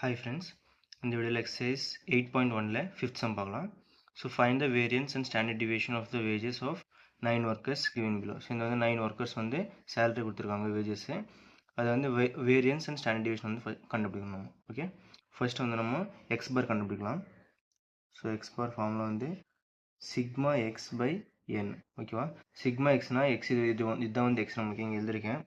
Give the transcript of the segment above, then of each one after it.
Hi friends, இந்த வீடியோவில் exercise 8.1ல 5th sum பார்க்கலாம். So find the variance and standard deviation of the wages of 9 workers given below. So இந்த வந்து 9 workers வந்து salary கொடுத்துருக்காங்க wages. அது வந்து variance and standard deviation வந்து கண்டுபிடிக்கணும். ஓகே, ஃபர்ஸ்ட் வந்து நம்ம x bar கண்டுபிடிக்கலாம். ஸோ x bar ஃபார்முலா வந்து சிக்மா எக்ஸ் பை என். ஓகேவா, சிக்மா எக்ஸ்னா எக்ஸ் இதுதான் வந்து எக்ஸ் நமக்கு இங்கே எழுதிருக்கேன்.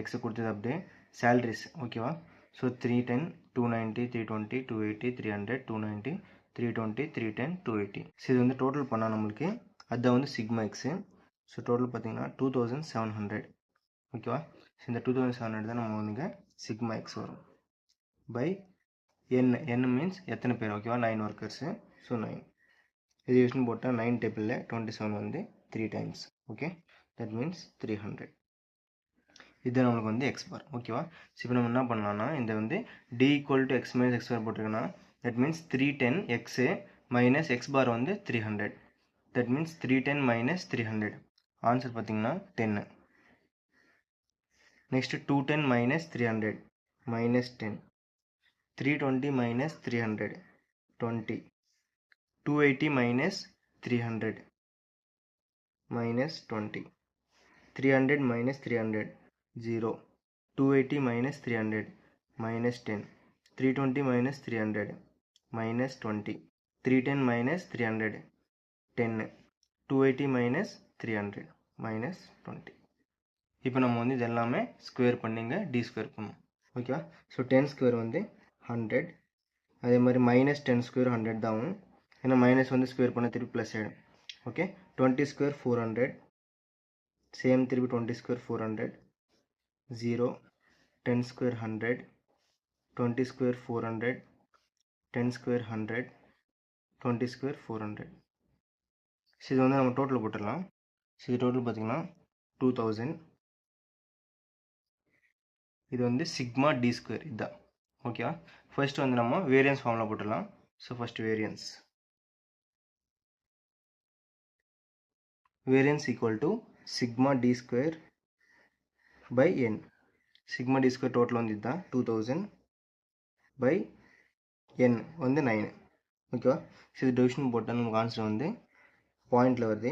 எக்ஸை கொடுத்தது அப்படியே சேலரிஸ். ஓகேவா, ஸோ 310 290 320 280 300 290 320 310 280. ஸோ இது வந்து டோட்டல் பண்ணால் நம்மளுக்கு அதுதான் வந்து சிக்மா எக்ஸு. ஸோ டோட்டல் பார்த்தீங்கன்னா 2700. ஓகேவா, ஸோ இந்த 2700 தான் நம்ம வந்து சிக்மா எக்ஸ் வரும் பை என். என் மீன்ஸ் எத்தனை பேர். ஓகேவா, 9 ஒர்க்கர்ஸு. ஸோ 9 இது யூஸ்னு போட்டால் 9 டேபிளில் 27 வந்து 3 டைம்ஸ். Okay, that means 300. இது நம்மளுக்கு வந்து எக்ஸ் பார். ஓகேவா, ஸோ இப்போ நம்ம என்ன பண்ணலாம்னா இந்த வந்து T equal to X minus X bar போட்டிருக்கோன்னா that means 310 X minus X bar வந்து 300. That means 310 minus 300. ஆன்சர் பார்த்தீங்கன்னா 10. Next 210 minus 300 minus 10. 320 minus 300 20. 280 minus 300 minus 20. 300 minus 300 0. 280 minus 300 minus 10. 320 minus 300 minus 20. 310 minus 300 10. 280 minus 300 minus 20. இப்போ நம்ம வந்து இது எல்லாமே square பண்ணிங்க D square பண்ணும். ஓகேவா, ஸோ 10 ஸ்கொயர் வந்து 100. அதே மாதிரி மைனஸ் 10 ஸ்கொயர் 100 தான் ஆகும். ஏன்னா மைனஸ் வந்து ஸ்கொயர் பண்ண திருப்பி ப்ளஸ் ஆகிடும். Okay, 20 square 400. சேம் திருப்பி 20 square 400 0. 10 square 100. 20 square 400. 10 square 100. 20 square 400. So இது வந்து நம்ம டோட்டல் போட்டுடலாம். ஸோ இது டோட்டல் பார்த்தீங்கன்னா 2000. இது வந்து சிக்மா டி ஸ்கொயர் இதுதான். ஓகேவா, ஃபர்ஸ்ட் வந்து நம்ம வேரியன்ஸ் ஃபார்முலா போட்டுடலாம். So first variance equal to sigma d square by n. sigma d square total வந்து இதுதான் 2000 by n வந்து 9. ஓகேவா, ஸோ இது டிவிஷன் போட்டால் நமக்கு ஆன்சர் வந்து பாயிண்டில் வருது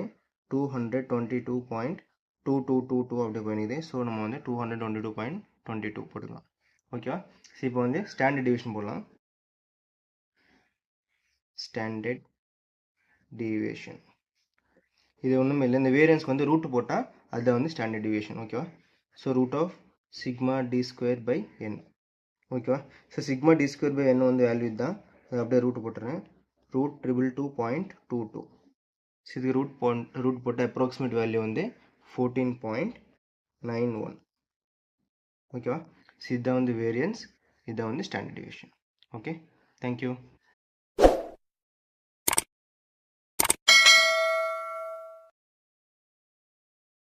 222.2222 அப்படி போயிடுது. ஸோ நம்ம வந்து 222.22 போட்டுக்கலாம். ஓகேவா, ஸோ இப்போ வந்து ஸ்டாண்டர்ட் டிவிஷன் போடலாம். ஸ்டாண்டர்ட் டிவியேஷன் இது ஒன்றுமே இல்லை, இந்த வேரியன்ஸ்க்கு வந்து ரூட் போட்டால் அதுதான் வந்து ஸ்டாண்டர்ட் டிவியேஷன். ஓகேவா, so root of sigma D square by N. ஓகேவா, so sigma D square by N வந்து வேல்யூ தான், அது அப்படியே ரூட் போட்டுறேன். √222.22. ஸோ இது ரூட் போட்ட அப்ராக்சிமேட் வேல்யூ வந்து 14.91. ஓகேவா, ஸோ இதுதான் வந்து வேரியன்ஸ், இதுதான் வந்து ஸ்டாண்டர்ட் டிவியேஷன். Okay, thank you.